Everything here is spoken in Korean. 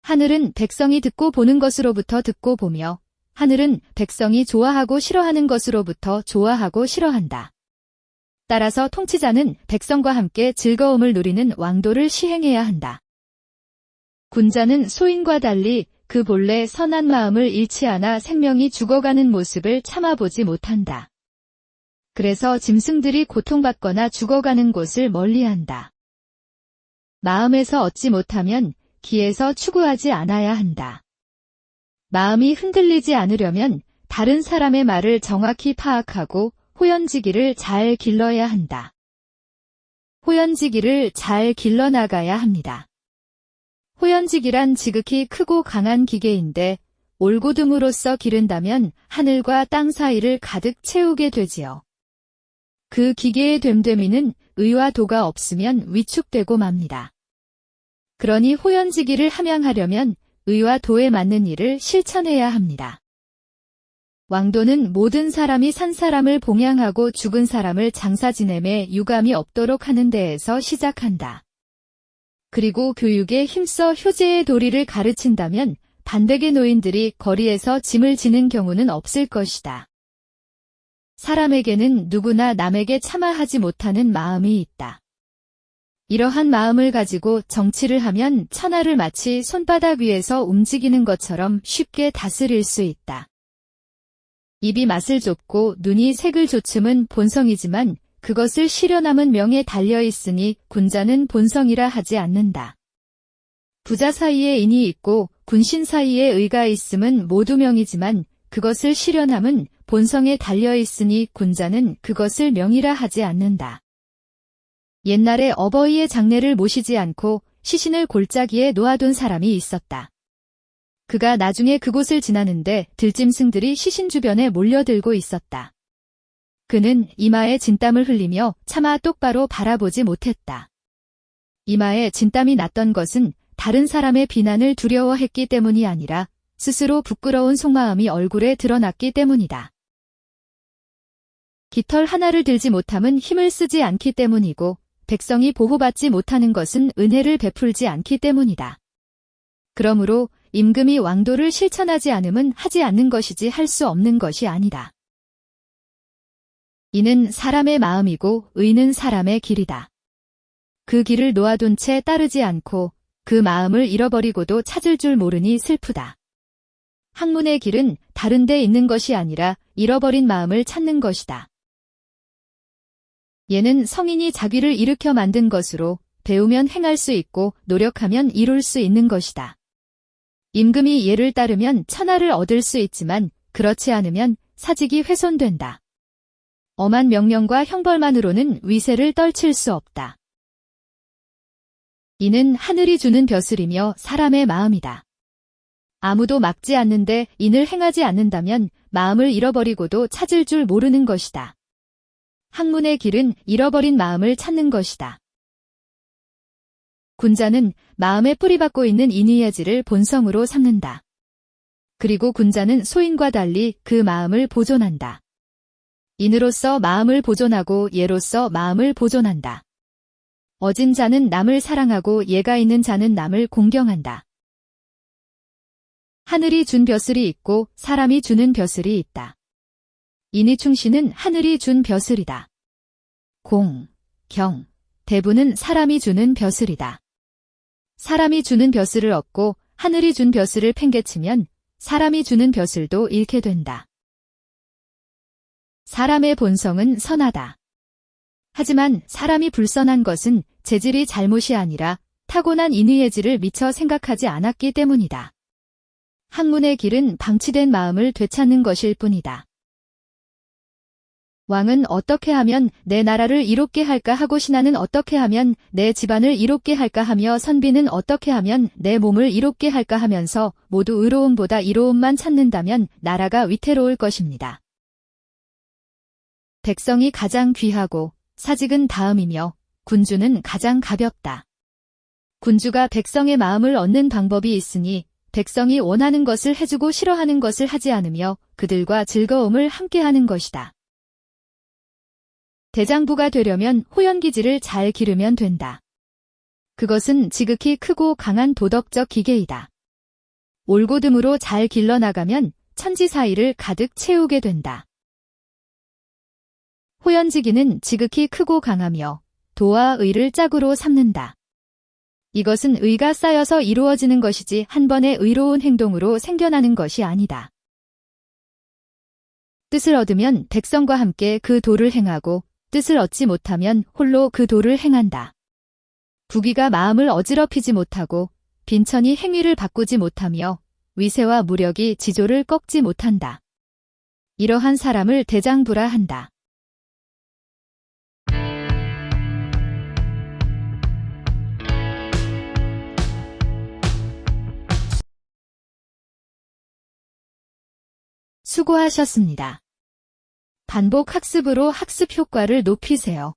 하늘은 백성이 듣고 보는 것으로부터 듣고 보며 하늘은 백성이 좋아하고 싫어하는 것으로부터 좋아하고 싫어한다. 따라서 통치자는 백성과 함께 즐거움을 누리는 왕도를 시행해야 한다. 군자는 소인과 달리 그 본래 선한 마음을 잃지 않아 생명이 죽어가는 모습을 참아보지 못한다. 그래서 짐승들이 고통받거나 죽어가는 곳을 멀리한다. 마음에서 얻지 못하면 기에서 추구하지 않아야 한다. 마음이 흔들리지 않으려면 다른 사람의 말을 정확히 파악하고 호연지기를 잘 길러야 한다. 호연지기를 잘 길러나가야 합니다. 호연지기란 지극히 크고 강한 기계인데 올고등으로서 기른다면 하늘과 땅 사이를 가득 채우게 되지요. 그 기계의 됨됨이는 의와 도가 없으면 위축되고 맙니다. 그러니 호연지기를 함양하려면 의와 도에 맞는 일을 실천해야 합니다. 왕도는 모든 사람이 산 사람을 봉양하고 죽은 사람을 장사 지냄에 유감이 없도록 하는 데에서 시작한다. 그리고 교육에 힘써 효제의 도리를 가르친다면 반백의 노인들이 거리에서 짐을 지는 경우는 없을 것이다. 사람에게는 누구나 남에게 참아하지 못하는 마음이 있다. 이러한 마음을 가지고 정치를 하면 천하를 마치 손바닥 위에서 움직이는 것처럼 쉽게 다스릴 수 있다. 입이 맛을 좇고 눈이 색을 좇음은 본성이지만 그것을 실현함은 명에 달려있으니 군자는 본성이라 하지 않는다. 부자 사이에 인이 있고 군신 사이에 의가 있음은 모두 명이지만 그것을 실현함은 본성에 달려있으니 군자는 그것을 명이라 하지 않는다. 옛날에 어버이의 장례를 모시지 않고 시신을 골짜기에 놓아둔 사람이 있었다. 그가 나중에 그곳을 지나는데 들짐승들이 시신 주변에 몰려들고 있었다. 그는 이마에 진땀을 흘리며 차마 똑바로 바라보지 못했다. 이마에 진땀이 났던 것은 다른 사람의 비난을 두려워했기 때문이 아니라 스스로 부끄러운 속마음이 얼굴에 드러났기 때문이다. 깃털 하나를 들지 못함은 힘을 쓰지 않기 때문이고 백성이 보호받지 못하는 것은 은혜를 베풀지 않기 때문이다. 그러므로 임금이 왕도를 실천하지 않음은 하지 않는 것이지 할 수 없는 것이 아니다. 이는 사람의 마음이고 의는 사람의 길이다. 그 길을 놓아둔 채 따르지 않고 그 마음을 잃어버리고도 찾을 줄 모르니 슬프다. 학문의 길은 다른 데 있는 것이 아니라 잃어버린 마음을 찾는 것이다. 얘는 성인이 자기를 일으켜 만든 것으로 배우면 행할 수 있고 노력하면 이룰 수 있는 것이다. 임금이 얘를 따르면 천하를 얻을 수 있지만 그렇지 않으면 사직이 훼손된다. 엄한 명령과 형벌만으로는 위세를 떨칠 수 없다. 이는 하늘이 주는 벼슬이며 사람의 마음이다. 아무도 막지 않는데 인을 행하지 않는다면 마음을 잃어버리고도 찾을 줄 모르는 것이다. 학문의 길은 잃어버린 마음을 찾는 것이다. 군자는 마음에 뿌리박고 있는 인의야지를 본성으로 삼는다. 그리고 군자는 소인과 달리 그 마음을 보존한다. 인으로서 마음을 보존하고 예로서 마음을 보존한다. 어진 자는 남을 사랑하고 예가 있는 자는 남을 공경한다. 하늘이 준 벼슬이 있고 사람이 주는 벼슬이 있다. 인의 충신은 하늘이 준 벼슬이다. 공, 경, 대부는 사람이 주는 벼슬이다. 사람이 주는 벼슬을 얻고 하늘이 준 벼슬을 팽개치면 사람이 주는 벼슬도 잃게 된다. 사람의 본성은 선하다. 하지만 사람이 불선한 것은 재질이 잘못이 아니라 타고난 인의의 질을 미처 생각하지 않았기 때문이다. 학문의 길은 방치된 마음을 되찾는 것일 뿐이다. 왕은 어떻게 하면 내 나라를 이롭게 할까 하고 신하는 어떻게 하면 내 집안을 이롭게 할까 하며 선비는 어떻게 하면 내 몸을 이롭게 할까 하면서 모두 의로움보다 이로움만 찾는다면 나라가 위태로울 것입니다. 백성이 가장 귀하고 사직은 다음이며 군주는 가장 가볍다. 군주가 백성의 마음을 얻는 방법이 있으니 백성이 원하는 것을 해주고 싫어하는 것을 하지 않으며 그들과 즐거움을 함께하는 것이다. 대장부가 되려면 호연기지를 잘 기르면 된다. 그것은 지극히 크고 강한 도덕적 기계이다. 올고듬으로 잘 길러나가면 천지 사이를 가득 채우게 된다. 호연지기는 지극히 크고 강하며 도와 의를 짝으로 삼는다. 이것은 의가 쌓여서 이루어지는 것이지 한 번의 의로운 행동으로 생겨나는 것이 아니다. 뜻을 얻으면 백성과 함께 그 도를 행하고 뜻을 얻지 못하면 홀로 그 도를 행한다. 부귀가 마음을 어지럽히지 못하고 빈천이 행위를 바꾸지 못하며 위세와 무력이 지조를 꺾지 못한다. 이러한 사람을 대장부라 한다. 수고하셨습니다. 반복 학습으로 학습 효과를 높이세요.